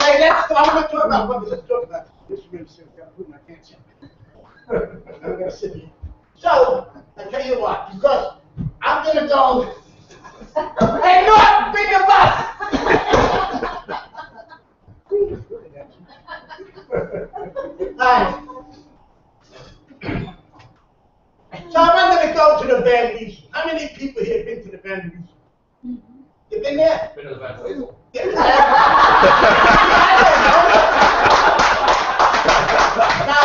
Hey, I'm going to talk about what this is talking about. This is really serious. I've got to put my pants in. I'm going to sit here. So, I tell you what, because I'm going to go and not big of us. Hi. So I'm going to go to the Van Wezel. How many people here have been to the Van Wezel? You've been there? Been to the Van Wezel. Yeah. Now,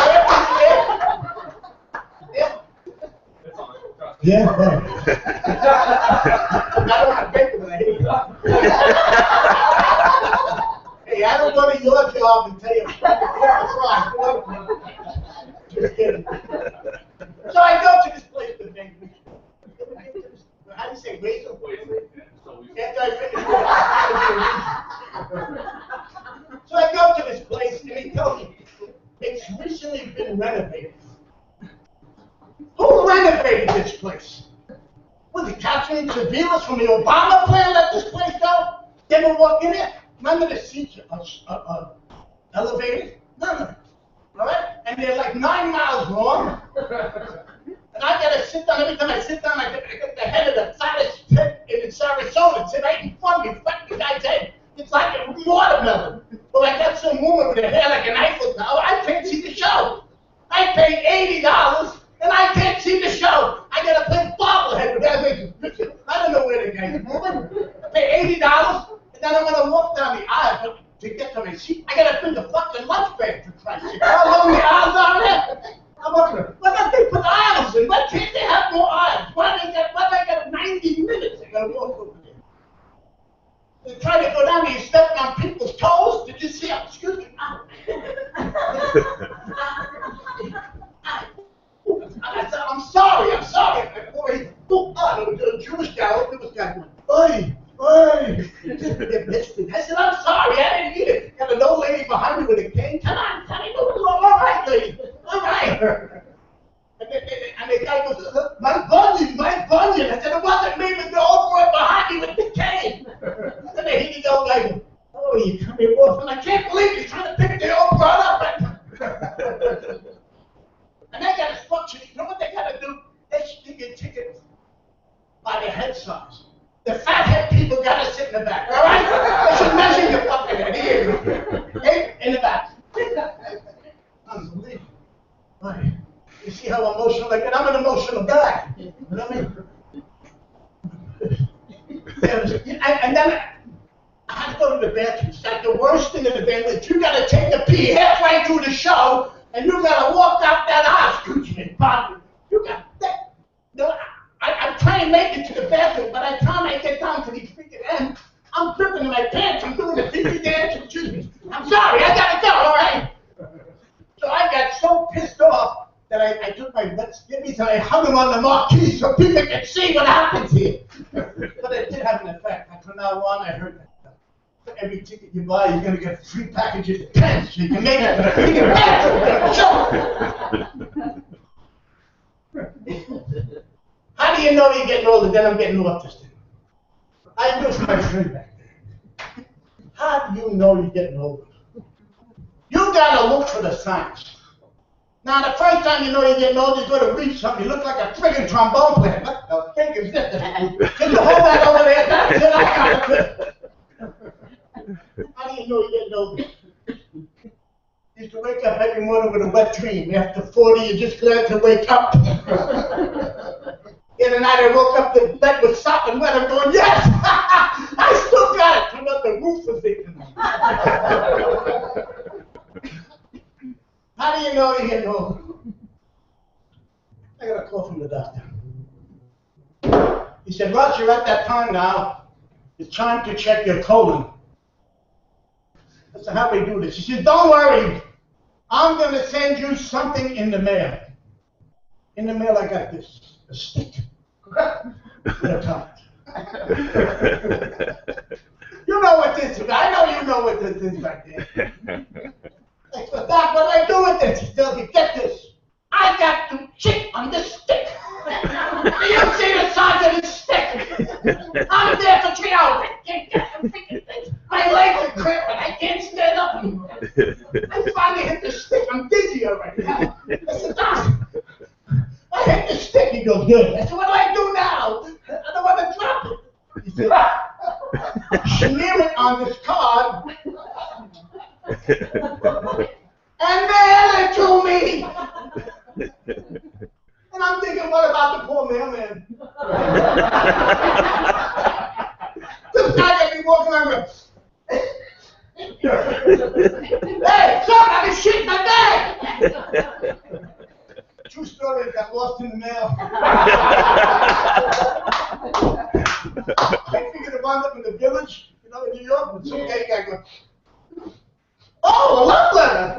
It's on it. Trust me. Yeah. I don't have paper when I hit it up. Hey, I don't go to your job and tell you, that's right. Just kidding. So I go to this place, the Van Wezel. How do you say Wezel? After I finish so I go to this place and he tells me it's recently been renovated. Who renovated this place? Was it Catherine Severus from the Obama plan let this place go? You ever walk in there? None of the seats are elevated. None of them. All right? And they're like 9 miles long. And I gotta sit down. Every time I sit down, I get the head of the fattest pit in Sarasota. Sit right in front of me, fuck the guy's head. It's like a watermelon. Well, I got some woman with her hair like an Eiffel Tower. I can't see the show. I paid $80 and I can't see the show. I gotta play bobblehead with that. I don't know where the guy's moving. I pay $80 and then I'm gonna walk down the aisle to get to my seat. I gotta bring the fucking lunch bag for Christ's sake. How long the aisles are there? I'm wondering, why don't they put aisles in? Why can't they have more aisles? Why they got 90 minutes? I gotta walk over there. They try to go down there, you step on people's toes. Did you see? Excuse me. I'm sorry. Boy, the Jewish guy went, oi. I said, I'm sorry, I didn't eat it. Got an old lady behind me with a cane. Come on, honey, all right, lady. All right. And the guy goes, my bunion. I said, it wasn't me, but the old boy behind me with the cane. And then he goes, like, oh, you coming off? And I Hey, in the back. Unbelievable. Right. You see how emotional I get? I'm an emotional guy. You know what I mean? And then I had to go to the bathroom. It's like the worst thing in the band is you gotta take a pee halfway through the show and you gotta walk out that aisle. Excuse me, pardon. You got that. No, I'm trying to make it to the bathroom, but by the time I get down to the freaking end, I'm dripping in my pants. I'm doing the pee dance. Excuse me. I'm sorry, I gotta go, all right? So I got so pissed off that I took my wet skivvies and I hung them on the marquee so people could see what happens here. But it did have an effect. And from now on, I heard that for every ticket you buy, you're going to get 3 packages of pens so you can make it to the freaking bathroom. How do you know you're getting older? Then I'm getting autistic. I knew from my friend back there. How do you know you're getting older? You got to look for the signs. Now, the first time you know you're getting old, you go to reach something. You look like a friggin' trombone player. What the heck is this? Can you hold that over there? How do you know you're getting old? You used to wake up every morning with a wet dream. After 40, you're just glad to wake up. The other night, I woke up, the bed was sopping wet. I'm going, yes! I still got it. Turn up the roof was leaking. How do you know you're getting old? I got a call from the doctor. He said, Russ, you're at that time now. It's time to check your colon. I said, how do we do this? He said, don't worry. I'm going to send you something in the mail. In the mail, I got this. A stick. You know what this is. I know you know what this is right there. I said, Doc, what do I do with this? He tells me, get this. I got to cheat on this stick. Do you see the size of this stick? I'm there for 3 hours. I can't get the freaking thing. My legs are cramping. I can't stand up anymore. I finally hit the stick. I'm dizzy already. I said, Doc, I hit the stick. He goes, good. I said, what do I do now? I don't want to drop it. He said, smear it on this card. And mail it to me. And I'm thinking, what about the poor mailman? This guy that be walking around with, hey, son, I can shit in my bag. True story, got lost in the mail. I figured it wound up in the Village, you know, in New York, and some gay guy goes, oh, a love letter!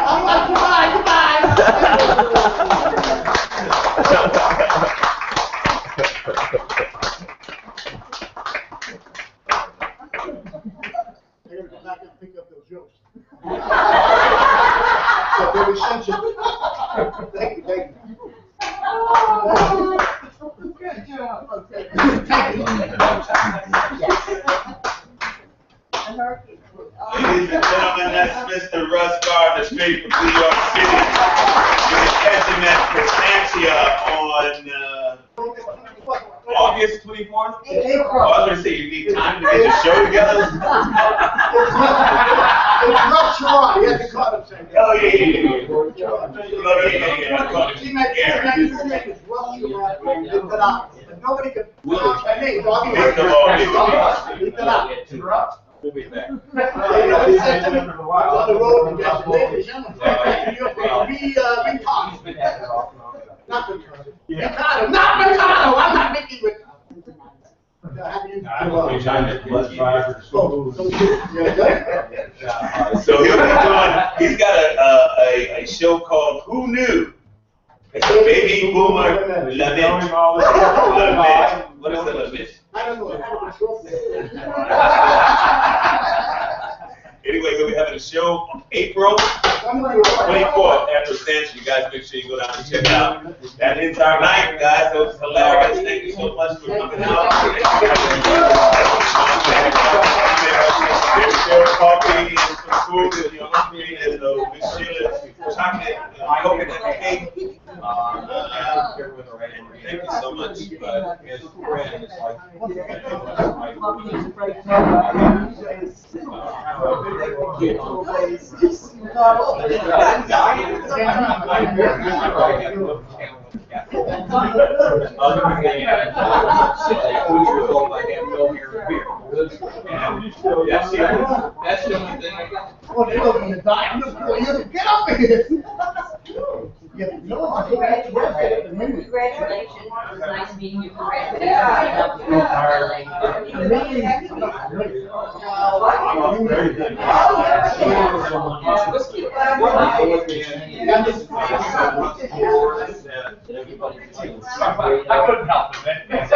I'm like, goodbye. I gotta go back and pick up those jokes. So very sensitive. Thank you, thank you. Good job. Thank you. Ladies and gentlemen, that's Mr. Russ Gardner, straight from New York City. You can catch him at Constantia on August 24th? April. Oh, I was going to say, you need time to get your show together? It's not Sharon. He has to call him saying. Oh, yeah. See, my name is Russ Sharon. Nobody can pronounce my name. So I'll be leave it out. We'll be back. On the road, we talk. Not Ricardo. Ricardo, not Ricardo. I'm not Mickey Ricardo. So he'll be doing, he's got a show called Who Knew? It's a baby boomer lament. What is a lament? I don't know. Anyway, we'll be having a show on April 24th at Constantia. You guys make sure you go down and check it out. That entire night, guys, it was hilarious. Thank you so much for coming out. There's coffee and some food and your screen and Miss Sheila's chocolate coconut cake. Thank you so much. That's the only thing I got. Oh, they're looking to die. I'm just going to get up here. Yeah, no, I think that's worth it. Congratulations, it was nice meeting you, I couldn't help it, man.